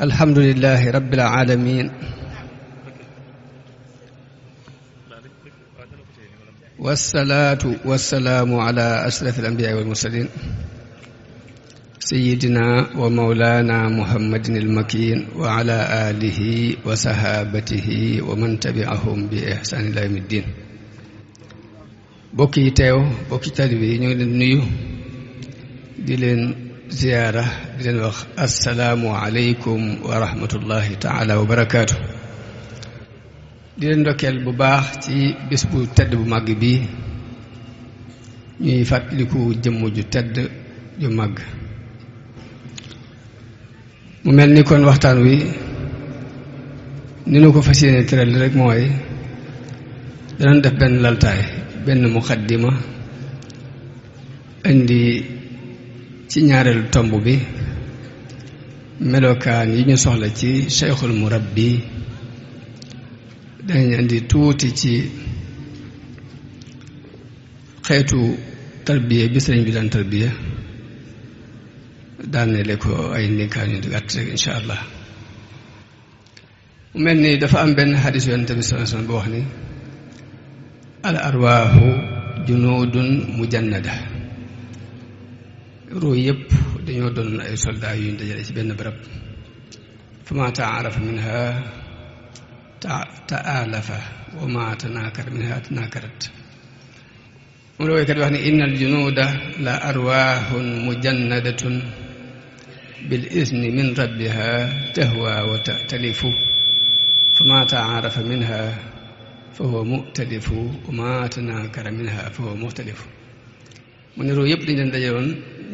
alhamdulillahi rabbil alamin wassalaatu wassalaamu ala ashrafil anbiyaa wal mursalin sayyidina wa mawlana muhammadin al-makin wa ala alihi wa sahabatihi wa man tabi'ahum bi ihsan ila yawmiddin bokk yi teew bokki taalibe yi ñu ngi leen nuyu di leen ziyaara di leen wax assalaamu aleykum wa rahmatullahi taala wa barakaatu di leen ndokkeel bu baax ci bés bu tedd bu màgg bi ñuy fàttaliku jëmm ju tedd ju màgg mu mel ni kon waxtaan wi ni nu ko fas yéene tëral rek mooy danañ def benn laltaay benn muqaddima indi ci ñaareelu tomb bi melokaan yi ñu soxla ci cheikhul murabbi danañ indi tuuti ci xeetu tarbiya bi sëriñ bi daan tarbiya daanele ko ay ndénkaan yu gàtt rek insha allah mu mel ni dafa am benn xadis yonent bi sallallahu alayhi wasallam boo wax ni al arwaahu junuudun mujannada ruu yëpp dañoo doon ay soldat yu ñu dajale ci benn barab fa ma taarafa minha taalafa wa ma tanakara minha tanakarat moom la woykat wax ni inna al junuuda la arwaahun mujannadatun bil izni min rabbiha tahwa wa tatalifu fa ma taarafa minha fa huwa mu'talifu wa ma tanakara minha fa huwa muxtalifu mu ne ruu yëpp dañu leen dajaloon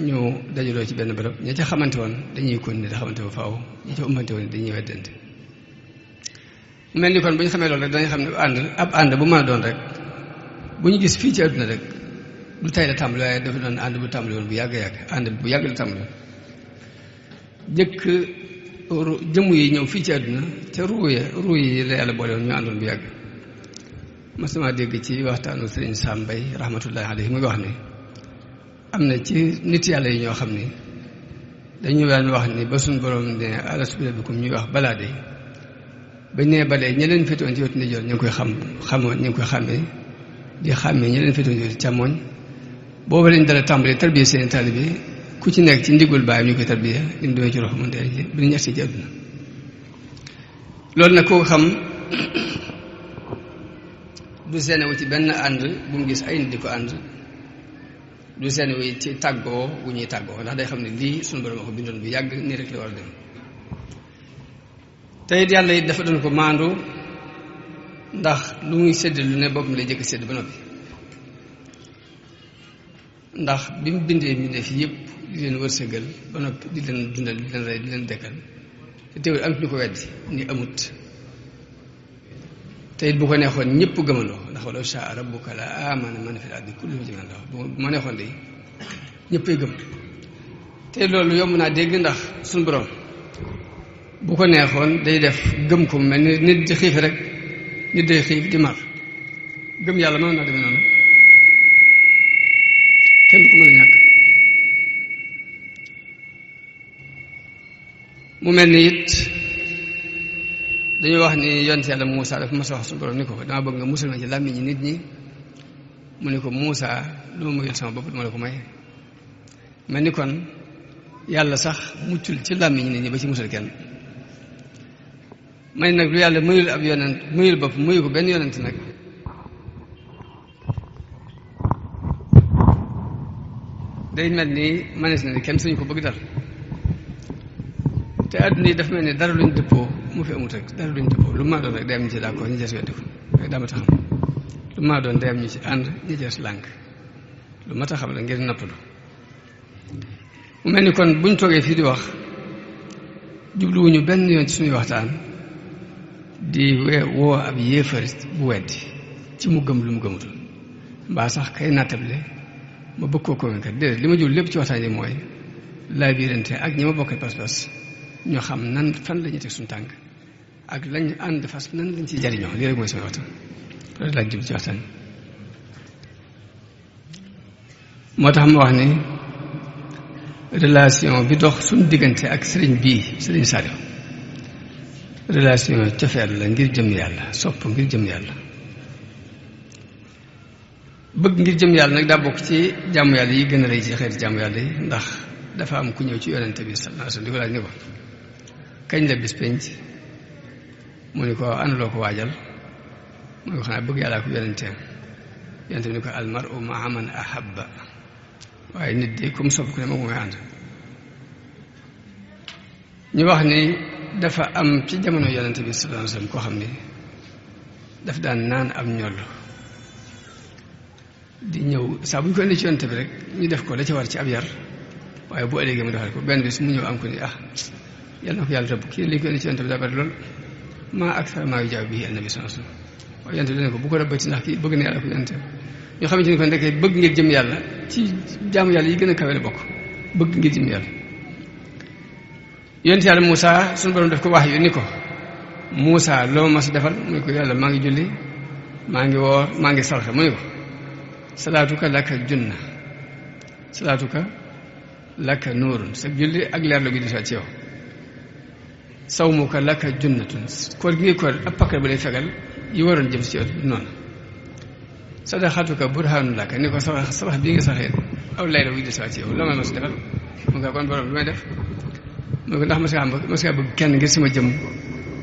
ñu dajaloo ci benn barab ña ca xamante woon dañuy continuer da xamante ba faaw ña ca umbante woon dañuy weddante mu mel ni kon bu ñu xamee loolu rek dañu xam ne ànd bu mën a doon rek bu ñu gis fii ci àdduna rek du tey la tàmbali waaye dafa doon ànd bu tàmbali woon bu yàgg-yàgg ànd bu yàgg la tàmbali woon jëkk jëmm yi ñëw fii ci àdduna ca ruu yi la yàlla boole woon ñu àndoon bu yàgg mas sama dégg ci waxtaanu Sëriñ Sam Mbaye rahmatullahi alayhi muy wax ni am na ci nit yàlla yi ñoo xam ni dañu daan wax ni ba suñ borom ne alastu bi rabbikum ñuy wax balaa de bañ nee balee ña leen féetoon ci wetu ndijoor ñu ngi koy ñu ngi koy xàmmee di xàmmee ña leen féetoon ci wetu càmmooñ booba lañ dala tàmbalee tarbiya seen taalibe ku ci nekk ci ndigul baayam ñu koy tarbiya li mu demee ci rox mën ci bi ñu agsi ci àdduna loolu nag koo xam du seenewu ci benn ànd bu mu gis ay nit di ko ànd du seenewu ci tàggoo bu ñuy tàggoo ndax day xam ne lii suñu borom ko bindoon bu yàgg nii rek la war a dem te it yàlla it dafa doon ko maandu ndax lu muy sédd lu ne boppam lay jëkk sédd ba noppi ndax bi mu bindee mbindee fi yëpp di leen wërsëgal ba noppi di leen dundal di leen rey di leen dekkal te teewul am ñu ko weddi ni amut te it bu ko neexoon ñëpp gëmandoo ndax walaw shaa rabbuka la aamana man fil ardi kulluhum jamii'an bu ma neexoon de ñëppay gëm te loolu yomb naa dégg ndax suñu borom bu ko neexoon day def gëm ko mel ni nit di xiif rek nit day xiif di mar gëm yàlla mën naa demee noonu kenn du ko mën a ñàkk mu mel ni it dañoo wax ni yonent yàlla Muusa dafa mas a wax suñu borom ni ko dama bëgg nga musal ma ci làmmiñi nit ñi mu ne ko Muusa lu ma muyul sama bopp dama la ko may mel ni kon yàlla sax muccul ci làmmiñi nit ñi ba ci musal kenn may nag lu yàlla muyul ab yonent muyul bopp muyu ko benn yonent nag day mel ni manees na ni kenn suñu ko bëgg dal te àdduna yi dafa mel ni dara luñ dëppoo mu fi amut rek dara luñ dëppoo lu ma doon rek day am ñu ci d'accord ñu des weddi ko rek daa ma taxam lu ma doon day am ñu ci ànd ñu des lànk lu ma taxam la ngir nappalu mu mel ni kon buñ toogee fii di wax jubluwuñu benn yoon ci suñuy waxtaan di woo ab yéefar bu weddi ci mu gëm lu mu gëmutul mbaa sax kay nattable ma bëgg koo convaincre déedéet li ma jul lépp ci waxtaan yi mooy laa biirante ak ñi ma bokkal pas-pas ñoo xam nan fan la ñuy teg suñu tànk ak lañ ànd fas nan lañ ciy jariñoo lii rek mooy sama waxtaan loolu laa jub ci waxtaan moo tax ma wax ni relation bi dox suñu diggante ak sëriñ bii sëriñ Saliou relation cofeel la ngir jëm yàlla sopp ngir jëm yàlla bëgg ngir jëm yàlla nag daa bokk ci jàmm yàlla yi gën a rëy ci xeeti jàmm yàlla yi ndax dafa am ku ñëw ci yonente bi sallallahu alayhi wasallam di ko laaj ni ko kañ la bis penc mu ni ko ana loo ko waajal mu ni ko xanaa bëgg yàllaa ko yonenteem yonente bi ni ko almaru maa man ahabba waaye nit de comme sopp ku ne moom mooy ànd ñu wax ni dafa am ci jamono yonente bi sallallahu alayhi wasallam koo xam ni daf daan naan am ñoll di ñëw saa bu ñu ko indi ci yonente bi rek ñu def ko la ci war ci ab yar waaye bu ëllëgee mu defal ko benn bis mu ñëw am ko ni yal na ko yàlla rëbb kii li ñu ko indi ci yonente bi daa bari lool maa akthar maa yujaabu bihi annabi sallallahu alayhi wasallam waaye yonente bi dane ko bu ko rëbbati ndax kii bëgg na yàlla ko yonente ñoo xamante ni ko ndekee bëgg ngir jëm yàlla ci jaamu yàlla yi gën a kawe la bokk bëgg ngir jëm yàlla yonent yàlla Moussa suñu borom def ko wax yu ni ko Moussa loo ma mas defal mu ne ko yàlla maa ngi julli maa ngi woor maa ngi sarxe mu ne ko salaatuka laka junna salaatuka laka nuurun sa julli ak leer la gi di ci yow sawmuka laka junnatun koor gi ngay koor ab pakkar ba lay fegal yi waroon jëm ci yow noonu sadaxatuka burhaanu laka ni ko sabax bii nga saxee aw lay la wuy di ci yow loo ma mas defal mu nga kon borom lu may def mu ne ko ndax mas ngaa bëgg kenn ngir sama jëm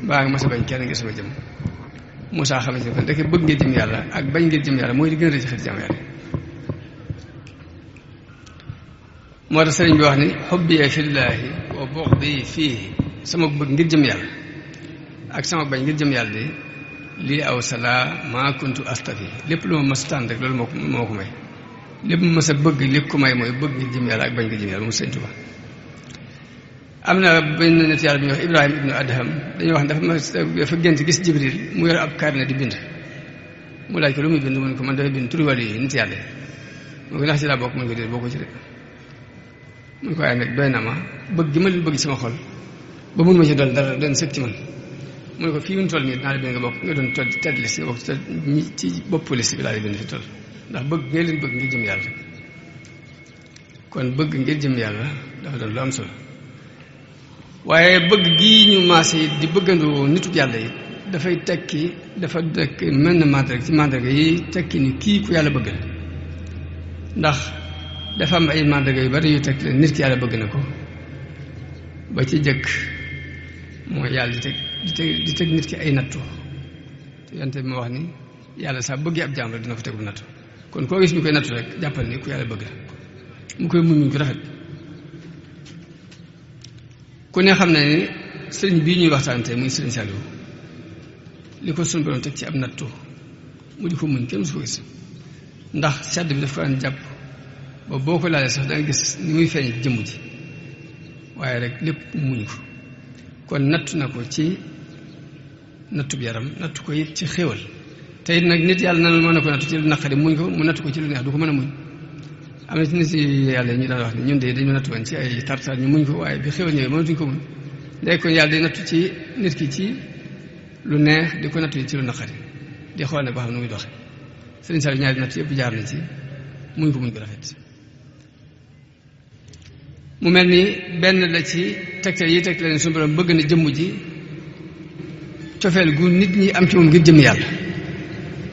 mbaa nga mas a bañ kenn ngir sama jëm Moussa xamante ne kon dëkk bëgg ngir jëm yàlla ak bañ ngir jëm yàlla mooy li gën a rëy ci xeeti jëm yàlla moo tax sëriñ bi wax ni xubbiya fillaahi wa buxdi fiihi sama bëgg ngir jëm yàlla ak sama bañ ngir jëm yàlla de lii aw salaa maa kuntu astafi lépp lu ma mas tànn rek loolu moo ko may lépp mu mas a bëgg li ko may mooy bëgg ngir jëm yàlla ak bañ ngir jëm yàlla mu sëriñ Tuubaa am na benn nit yàlla bi ñuy wax Ibrahima ibnu Adham dañuy wax dafa gént gis Jibril mu yor ab carnet di bind mu laaj ko lu muy bind mu ne ko man dafa bind turi wàllu yi nit yàlla mu ne ko ndax ci laa bokk mu ne ko déet bokk ci de mu ne ko waaye nag doy na ma bëgg gi ma leen bëgg sama xol ba mun ma ci doon dara doon sëg ci man mu ne ko fii mu toll nii naa la bind nga bokk nga doon toll tedd liste nga bokk ci bopp liste bi laa la bind fi toll ndax bëgg ngay leen bëgg ngir jëm yàlla kon bëgg ngir jëm yàlla dafa doon lu am solo waaye bëgg gii ñu maase di bëggandoo nitu yàlla yi dafay tekki dafa dekk mel na mandarga ci mandarga yi tekki ni kii ku yàlla bëgg la ndax dafa am ay mandarga yu bari yu tekki la nit ki yàlla bëgg na ko ba ci jëkk mooy yàlla di teg nit ki ay nattu yante bi ma wax ni yàlla saa bëggee ab jaam rek dina ko teg bu nattu kon koo gis ñu koy nattu rek jàppal ni ku yàlla bëgg la mu koy muñ ko rafet ku ne xam ne ni sëriñ bii ñuy waxtaan tey muy sëriñ Saliou li ko sunu borom teg ci ab nattu mu di ko muñ kenn musu ko gis ndax sedd bi daf ko daan jàpp ba boo ko laalee sax da nga gis ni muy feeñ jëmm ji waaye rek lépp muñ ko kon nattu na ko ci nattub yaram nattu ko it ci xéewal te it nag nit yàlla na mën na ko nattu ci lu naqari muñ ko mu nattu ko ci lu neex du ko mën a muñ am na ci nit yàlla ñu daan wax ne ñun de dañu nattu woon ci ay tartar ñu muñ ko waaye bi xéwal ñëwee mënatuñ ko muñ léegi kon yàlla day nattu ci nit ki ci lu neex di ko nattu ci lu naqari di xool ne ba xam nu muy doxee sëriñ Saliou ñaari natt yëpp jaar na ci muñ ko rafet mu mel ni benn la ci tegtal yi tegtal ne suñu borom bëgg na jëmm ji cofeel gu nit ñi am ci moom ngir jëm yàlla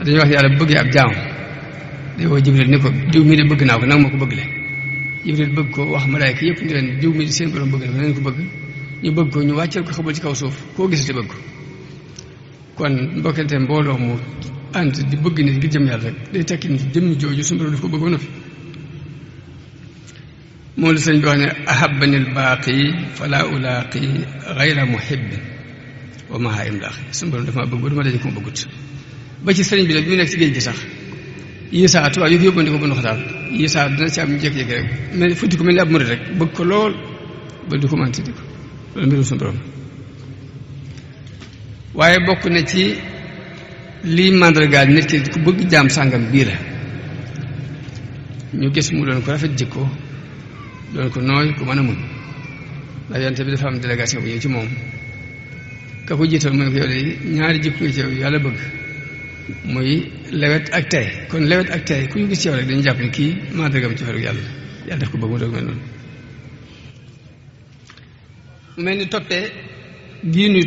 dañuy wax yàlla bëggee ab jaam day woo Jibril ni ko diw mi de bëgg naa ko nag ma ko bëgg le Jibril bëgg ko wax malaayka yëpp ni leen diw mi seen borom bëgg na ko nañ ko bëgg ñu bëgg ko ñu wàcceel ko xabal ci kaw suuf koo gisati bëgg ko kon mbokkante mbooloo mu ànd di bëgg nit ngir jëm yàlla rek day tekki nit jëm jooju suñu borom daf ko bëggoon na fi moom la sëñ bi wax ne ahabani lbaaqi fala ulaaqi gayra muhibbin wa maha imlaaxi suñu borom dafa ma bëgg ba du ma daje ko ma bëggut ba ci sëriñ bi nag bi mu nekk ci géej gi sax Yisaa tubaab yi fi yóbbandi ko bu ndox daal Yisaa dina ci am jékki-jékki rek mais futti ko mel ni ab murid rek bëgg ko lool ba du ko manti di ko loolu mbirum suñu borom waaye bokk na ci lii màndargaal nit ki ku bëgg jaam sàngam bii la ñu gis mu doon ko rafet jikko doon ko nooy ku mën a muñ ndax yonte bi dafa am délégation bu ñëw ci moom ka ko jiital mu ne ko yow de ñaari jikko yi ci yow yàlla bëgg muy lewet ak tey kon lewet ak tey ku ñu gis ci yow rek dañu jàpp ne kii mandargam ci faru yàlla def ko bëgg mu doog mel noonu mu mel ni toppee gii nuy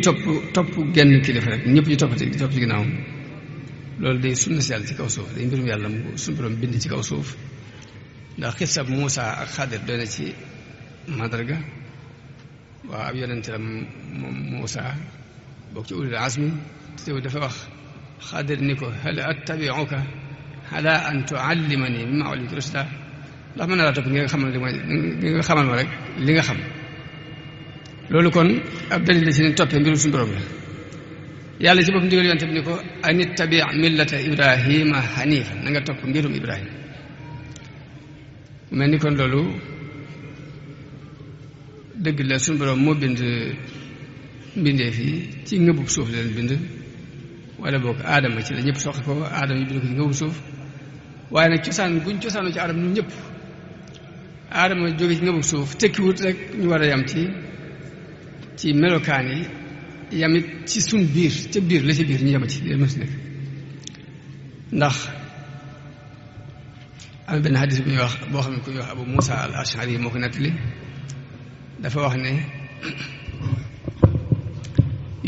topp genn kilifa rek ñëpp ñu topp ci ginnaawam loolu day sunna si yàlla ci kaw suuf day mbirum yàlla mu suñu borom bind ci kaw suuf ndax xisab Muusa ak Xaadir doy na ci mandarga waaw ab yonente la moom Muusa bokk ci ulul azmi te dafa wax Xaadir ni ko hal attabi'uka ala an tu'allimani mimma ullimta rushda ndax mën na laa topp nga xamal ma rek li nga xam loolu kon ab dalil la ci ne toppee mbirum suñu borom la yàlla ci boppam ndigal yonte bi ni ko an ittabi' millata ibrahima hanifa na nga topp ngirum ibrahima mel ni kon loolu dëgg la suñu borom moo bind mbindee fii ci ngëbub suuf la leen bind wala boog aadama ci la ñëpp soxla ko aadama yi bind ko ci ngëbub suuf waaye nag cosaan buñ cosaanoo ci aadama ñun ñëpp aadama jóge ci ngëbub suuf tekkiwut rek ñu war a yam ci melokaan yi yamit ci suñ biir ca biir la ci biir ñu yama ci li mën si nekk ndax am benn hadis bu ñuy wax boo xam ne ku ñuy wax Abu Musa al Ashari moo ko nettali dafa wax ne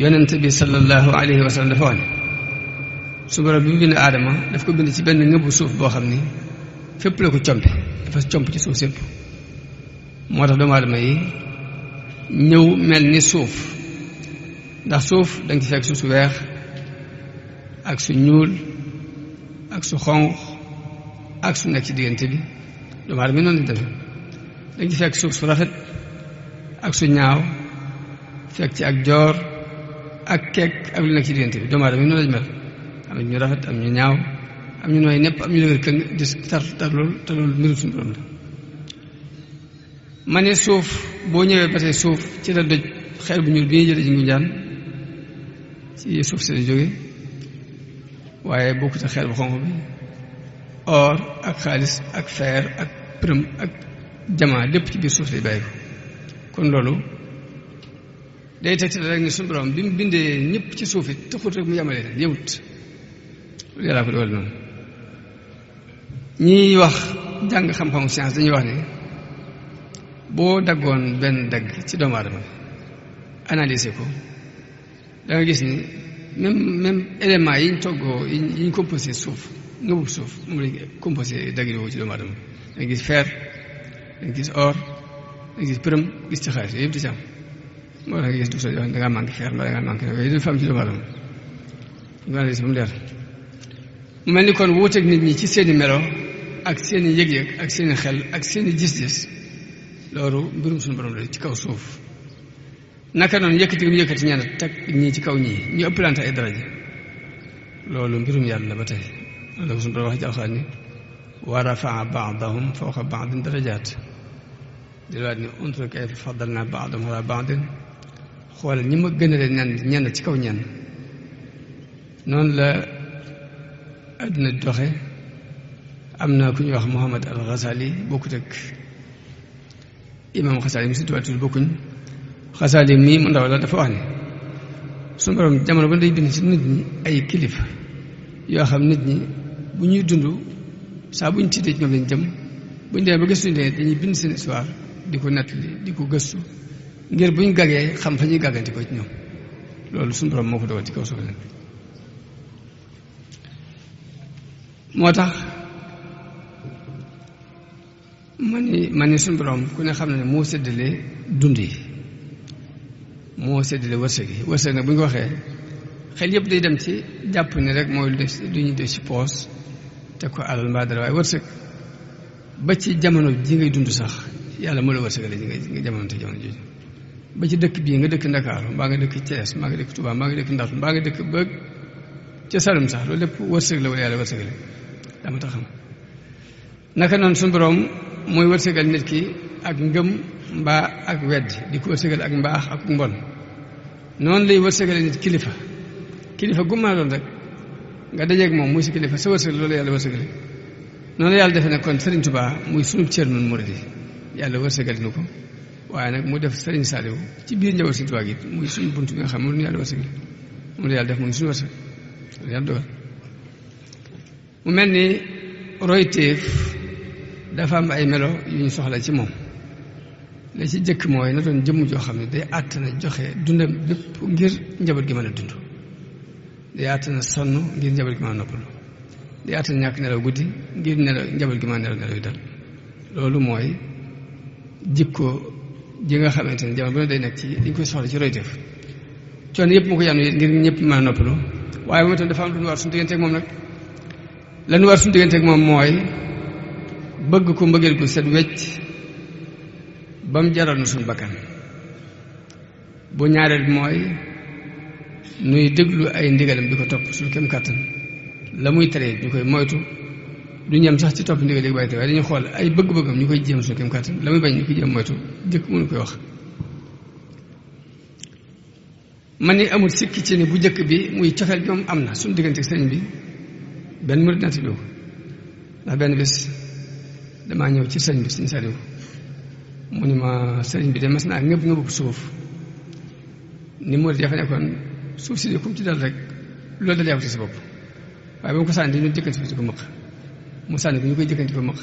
yonent bi sallallahu alayhi wa sallam dafa wax ne su borom bi mu bind aadama daf ko bind ci benn ngëbu suuf boo xam ni fépp la ko compe dafa comp ci suuf sépp moo tax doomu aadama yi ñëw mel ni suuf ndax suuf da nga ci fekk suuf su weex ak su ñuul ak su xonq ak su nekk ci diggante bi doomu aadama yi noonu lañ def da nga ci fekk suuf su rafet ak su ñaaw fekk ci ak joor ak keek ak lu nekk ci diggante bi doomu aadama yi noonu lañ mel am na ñu rafet am ñu ñaaw am ñu nooy nepp am ñu dëgër këng di tar loolu te loolu mbiru suñu borom la ma ne suuf boo ñëwee ba tey suuf ci la doj xeer bu ñuul bi ñuy jëlee ci Ngunjaan ci suuf si la jóge waaye bokkut ak xeer bu xonq bi or ak xaalis ak fer ak përëm ak jamaa lépp ci biir suuf lay bàyyi ko kon loolu day teg rek ni suñu borom bi mu bindee ñëpp ci suuf it taxut rek mu yamalee leen yëwut loolu yàllaa ko dogal noonu ñiy wax jàng xam-xamu science dañuy wax ne boo daggoon benn dagg ci doomu aadama analyser ko da nga gis ni même éléments yi ñu toggoo yi ñu composé suuf ngëbub suuf moom lañ composé dagg yi ci doomu aadama da nga gis fer da nga gis or da nga gis përëm gis ci xaalis yooyu yëpp di ci am moo tax nga gis docteur yoo xam ne da ngaa manqué fer mbaa da ngaa manqué yooyu dafa am ci doomu aadama ñu analyser ba mu leer mu mel ni kon wuuteeg nit ñi ci seeni melo ak seeni yëg-yëg ak seeni xel ak seeni gis-gis loolu mbirum suñu borom la ci kaw suuf naka noonu yëkkati mu yëkkati ñenn teg ñii ci kaw ñii ñu ëppalante ay daraja loolu mbirum yàlla la ba tey loolu la ko suñu borom wax ci alxuraan ni wa rafaa baadahum fawqa baadin darajaat di waat ni unzur kayfa faddalnaa baadahum alaa baadin xoolal ñi ma gënale ñenn ci kaw ñenn noonu la àddina doxe am na ku ñuy wax Muhammad al Ghazali bokkut ak imam Ghazali mi si tuwaatul bokkuñ Ghazali mii mu ndaw la dafa wax ne suñu borom jamono ba day bind ci nit ñi ay kilifa yoo xam nit ñi bu ñuy dund saa buñ tiitee ci ñoom lañ jëm buñ demee ba gëstuñ leen dañuy bind seen histoire di ko nettali di ko gëstu ngir buñ gagee xam fa ñuy gàgganti ko ci ñoom loolu suñu borom moo ko dogal ci kaw suuf leen moo tax man ni suñu borom ku ne xam na ne moo séddale dund yi moo séddale wërsëg yi wërsëg nag bu ñu ko waxee xel yëpp day dem ci jàpp ne rek mooy lu ñuy def ci poos te ko alal mbaa dara waaye wërsëg ba ci jamono ji ngay dund sax yàlla moo la wërsëgale ji nga jamono te jamono jooju ba ci dëkk bii nga dëkk Ndakaaru mbaa nga dëkk Thiès mbaa nga dëkk Touba mbaa nga dëkk Ndar mbaa nga dëkk ba ca Saloum sax loolu lépp wërsëg la wala yàlla wërsëgale dama tax xam naka noonu suñu borom mooy wërsëgal nit ki ak ngëm mbaa ak weddi di ko wërsëgal ak mbaax ak mbon noonu lay wërsëgale nit kilifa gu mën a doon rek nga dajeeg moom muy si kilifa sa wërsëg loolu yàlla wërsëgale noonu la yàlla defee ne kon Serigne Touba muy sunu cër nun murid yi yàlla wërsëgal nu ko waaye nag mu def Serigne Saliou ci biir njaboot Serigne Touba gi muy suñu bunt bi nga xam moom la yàlla wërsëgale moom la yàlla def muy suñu wërsëg loolu yàlla dogal mu mel ni royteef dafa am ay melo yu ñu soxla ci moom la ci jëkk mooy na doon jëmm joo xam ne day àttana joxe dundam bépp ngir njaboot gi mën a dund day àttana sonn ngir njaboot gi mën a noppalu day àttana ñàkk nelaw guddi ngir nelaw njaboot gi mën a nelaw yu dal loolu mooy jikko ji nga xamante ne jamono bu ne day nekk ci dañ koy soxla ci royteef coono yëpp mu ko yànnu ngir ñëpp mën a noppalu waaye moom itam dafa am lu ñu war suñu digganteeg moom nag lan war suñu digganteeg moom mooy bëgg ko mbëggeel ko set wecc ba mu jaral na suñu bakkan bu ñaareel bi mooy nuy déglu ay ndigalam di ko topp suñu kem kàttan la muy tere ñu koy moytu du ñem sax ci topp ndigal léegi bàyyi te waaye dañuy xool ay bëgg-bëggam ñu koy jéem suñu kem kàttan la muy bañ ñu koy jéem moytu jëkk mënu koy wax man ni amul sikki ci ni bu njëkk bi muy cofeel bi moom am na suñu diggante sëriñ bi benn murid nati ko ndax benn bés damaa ñëw ci sëriñ bi suñu sariw mu ni ma sëriñ bi de mas naa ngëb ngëbu suuf ni murid ya fa nekkoon suuf si de kum ci dal rek loolu dal yàlla ci sa bopp waaye ba mu ko sànni dañu jëkkanti ko ci ko mëq mu sànni ko ñu koy jëkkanti ko mëq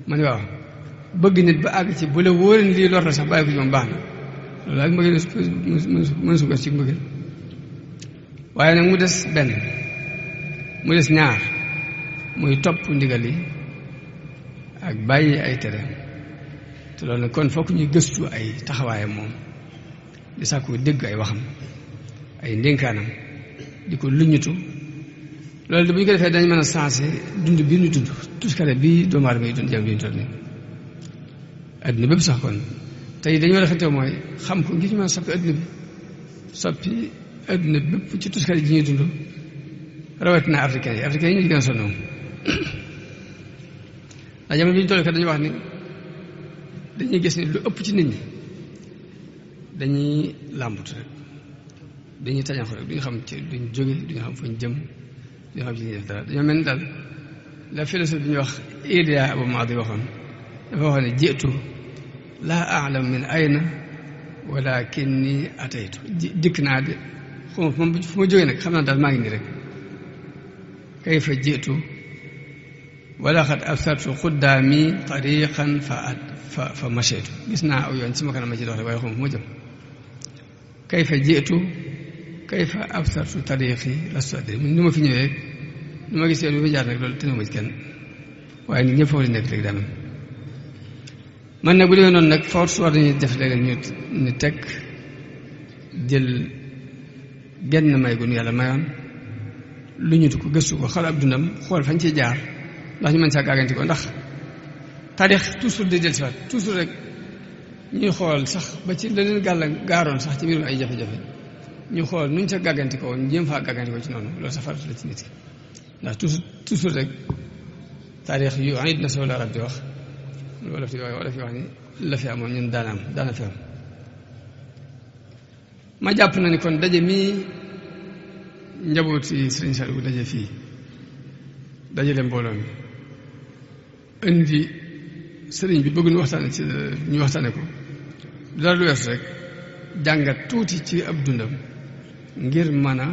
ma ne waaw bëgg nit ba àgg ci bu la wóoree ni lii lor la sax bàyyi ko ci moom baax na loolu ak mbëggeel mën su ko ci mbëggeel waaye nag mu des benn mu des ñaar muy topp ndigal yi ak bàyyi ay tere te loolu nag kon fokk ñuy gëstu ay taxawaayam moom di sàkku dégg ay waxam ay ndénkaanam di ko luññutu loolu de bu ñu ko defee dañ mën a sensé dund bii ñu dund tuskare bii doomu aadama yi dund jam bi ñu toll nii adduna bépp sax kon tey dañoo defante mooy xam ko ngir ñu mën a soppi adduna bi soppi adduna bépp ci tuskare ji ñuy dund rawatina africain yi ñu ci gën a sonn moom ndax jamono bi ñu toll kat dañuy wax ni dañuy gis ni lu ëpp ci nit ñi dañuy làmbut rek dañuy tañaxu rek duñu xam ci duñ jóge duñu xam fuñ jëm duñu xam ci ñuy def dara dañoo mel ni daal la philosophe bi ñuy wax Ilia Abu Maadi waxoon dafa waxoon ne jiitu laa a'lam min ayna walakinni ataytu dikk naa de xuma fu ma jógee nag xam naa daal maa ngi nii rek kayfa jiitu wala xat absartu quddaami tariqan fa macheytu gis naa aw yoon ci ma kanam ma ci dox rek waaye xuma fu ma jëm kayfa jiitu kayfa absartu tariqi lastu adri ni ma fi ñëwee ni ma gisee lu fi jaar nag loolu tënuma ci kenn waaye nit ñëpp foofu la nekk léegi daa mel man nag bu dee noonu nag force war nañu def léegi ñu teg jël genn may gu nu yàlla mayoon lu ñu ko gëstu ko xool ab dundam xool fañ ciy jaar ndax ñu mën saa gàgganti ko ndax taarix toujours day dellusiwaat toujours rek ñuy xool sax ba ci leneen gaaroon sax ci mbirum ay jafe-jafe ñu xool nuñ sa gàgganti ko woon jéem faa gàgganti ko ci noonu loolu sa farata la ci nit ki ndax toujours rek taarix yu ayit na soo la rab di wax wala fi wax ni la fi amoon ñun daana fi am ma jàpp na ni kon daje mii njabooti Sëriñ Saliou daje fii dajale mbooloo mi indi sëriñ bi bëgg ñu waxtaane ko dara lu weesu rek jàngat tuuti ci ab dundam ngir mën a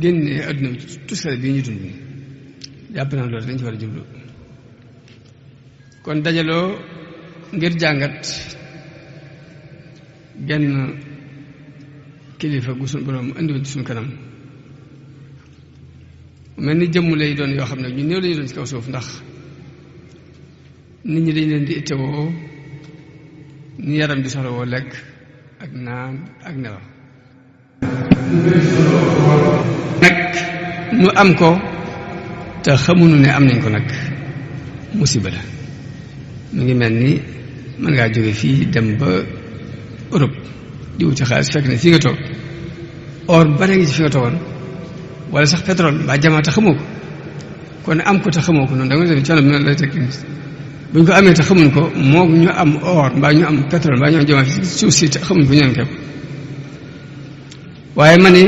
génne adduna bi tuskare bii ñu dund nii jàpp naa loolu dañ ci war a jublu kon dajaloo ngir jàngat genn kilifa gu suñu borom indiwoon ci suñu kanam mel ni jëmm lay doon yoo xam ne ñu néew lañu doon ci kaw suuf ndax nit ñi dañ leen di ittewoo ni yaram di soxla woo lekk ak naan ak nelaw nag nu am ko te xamuñu ne am nañ ko nag musiba la mu ngi mel ni mën ngaa jóge fii dem ba Europe di wuti xaalis fekk ne fii nga toog or bare ngi ci fi nga toogoon wala sax pétrole mbaa jamaa te xamoo ko kon am ko te xamoo ko noonu da nga def coono bi noonu lay teg buñ ko amee te xamuñ ko moo ñu am or mbaa ñu am pétrole mbaa ñu am jamaa fi suuf si te xamuñ ko ñu am képp waaye ma ni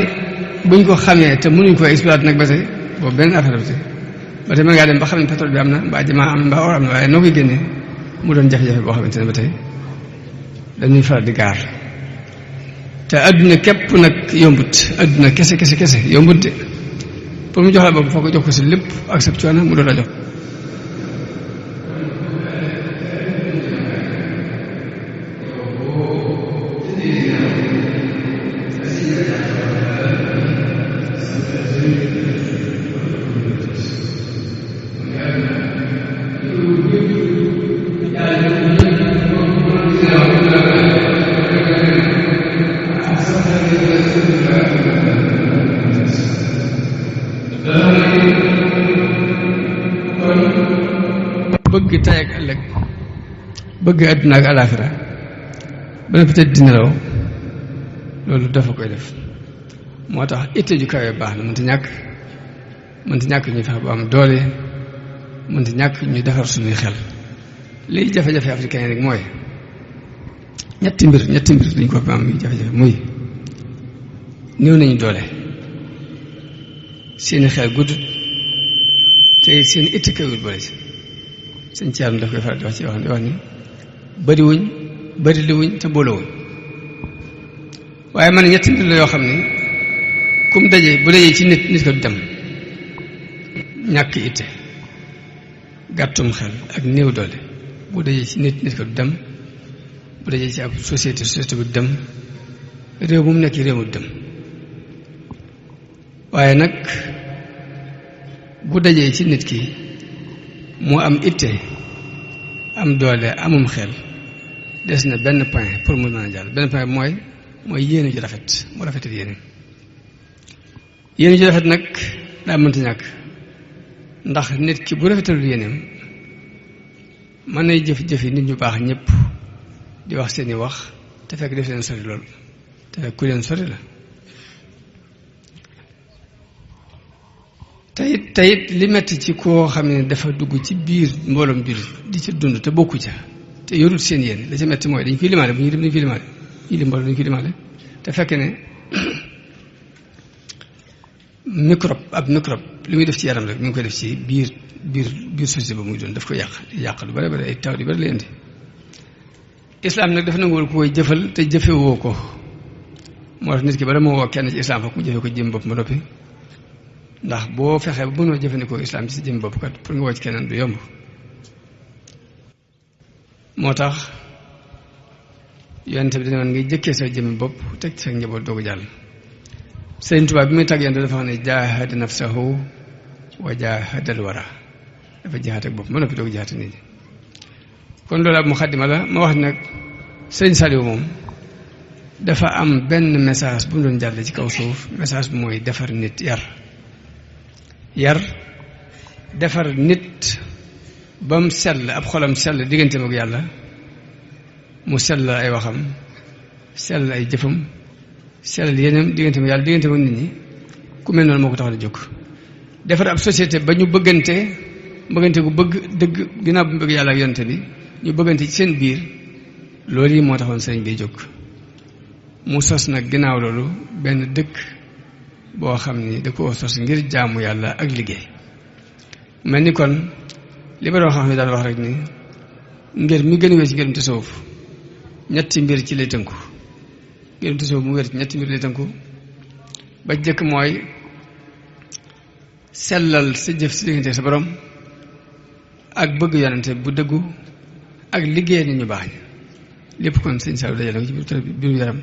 buñ ko xamee te mënuñ ko exploiter nag ba tey boobu benn affaire ba tey mën ngaa dem ba xam ne pétrole bi am na mbaa jamaa am na mbaa or am na waaye noo koy génnee mu doon jafe-jafe boo xamante ne ba tey dañuy faral di gaar te adduna képp nag yombut adduna kese yombut de pour mu jox la bopp foo ko jox ko si lépp ak sa coono mu doon la jox bëgg tey ak ëllëg bëgg àdduna ak alaaxira ba na peut-être di nelaw loolu dafa koy def moo tax itte ju kawe baax na mënta ñàkk ñu fexe ba am doole mënta ñàkk ñu defar suñuy xel liy jafe-jafe africain rek mooy ñetti mbir dañ ko fi am muy jafe-jafe muy néew nañu doole seeni xel gudd te seen itte kawul boole si sëñ Thierno daf koy faral di wax ci wax ni bëri li wuñ te boolewuñ waaye man ñetti mbir la yoo xam ne kum bu dajee ci nit ko du dem ñàkk itte gàttum xel ak néew doole bu dajee ci nit ko du dem bu dajee ci ab société bu du dem réew mu nekk réew mu du dem waaye nag bu dajee ci nit ki mu am itte am doole amum xel des na benn point pour mu mën a jàll benn point mooy yéene ju rafet mu rafetal yéene ju rafet nag daa mënta ñàkk ndax nit ki bu rafetalul yéeneem mën nay jëf-jëf yi nit ñu baax ñëpp di wax seeni wax te fekk def leen sori loolu te fekk ku leen sori la teyit li metti ci koo xam ne dafa dugg ci biir mbooloom jullit di ca dund te bokku ca te yorul seen yéen la ca metti mooy dañ koy limaale bu ñuy dem dañ koy limaale ñuy lim mbooloo dañ koy limaale te fekk ne microbe li muy def ci yaram rek mi ngi koy def ci biir société ba muy doon daf ko yàq lu bari bari ay taw di bari la indi islam nag dafa nanguwul ku koy jëfal te jëfewoo ko moo tax nit ki bala moo woo kenn ci islam fokk mu jëfe ko jëm bopp ma noppi ndax boo fexee ba mënoo jëfandikoo islam ci sa jëm bopp kat pour nga woo ci keneen du yomb moo tax yonent bi dana woon ngay jëkkee sa jëmmi bopp teg sa njaboot doogu jàll Sëriñ Tuubaa bi muy tàgg yonent dafa wax ne jaahada nafsahu wa jaahadal wara dafa jihaat ak bopp ma noppi doogu jihaat nit ñi kon loolu ab muxaddima la ma wax nag Sëriñ Saliou moom dafa am benn message bu mu doon jàlle ci kaw suuf message bi mooy defar nit yar defar nit ba mu sell ab xolam sell digganteem ak yàlla mu sell ay waxam sell ay jëfam sell yeneen digganteem ak yàlla digganteem ak nit ñi ku mel noonu moo ko tax a jóg defar ab société ba ñu bëggante gu bëgg dëgg ginnaaw bu mu bëgg yàlla ak yonte bi ñu bëggante ci seen biir loolu yi moo taxoon sëriñ bi jóg mu sos nag ginnaaw loolu benn dëkk boo xam ni da ko sos ngir jaamu yàlla ak liggéey mel ni kon li ba doon xam ne daan wax rek ni ngir mi gën a wér ci ngërum tasawuf ñetti mbir ci lay tënku ngërum tasawuf mu wér ci ñetti mbir lay tënku ba jëkk mooy sellal sa jëf si diggante sa borom ak bëgg yonente bu dëggu ak liggéey nit ñu baax ñi lépp kon sëñ Saliou dajale ko ci biiru yaram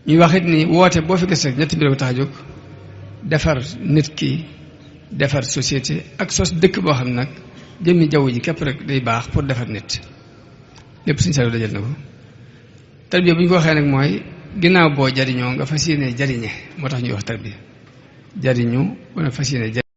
ñuy wax it ni woote boo fi gis rek ñetti mbir ko tax a jóg defar nit ki defar société ak sos dëkk boo xam nag jëmmi jaww ji képp rek day baax pour defar nit lépp sëñ Saliou dajale na ko tarbiya bu ñu ko waxee nag mooy ginnaaw boo jariñoo nga fas yéene jariñe moo tax ñuy wax tarbiya jariñu wala fas yéene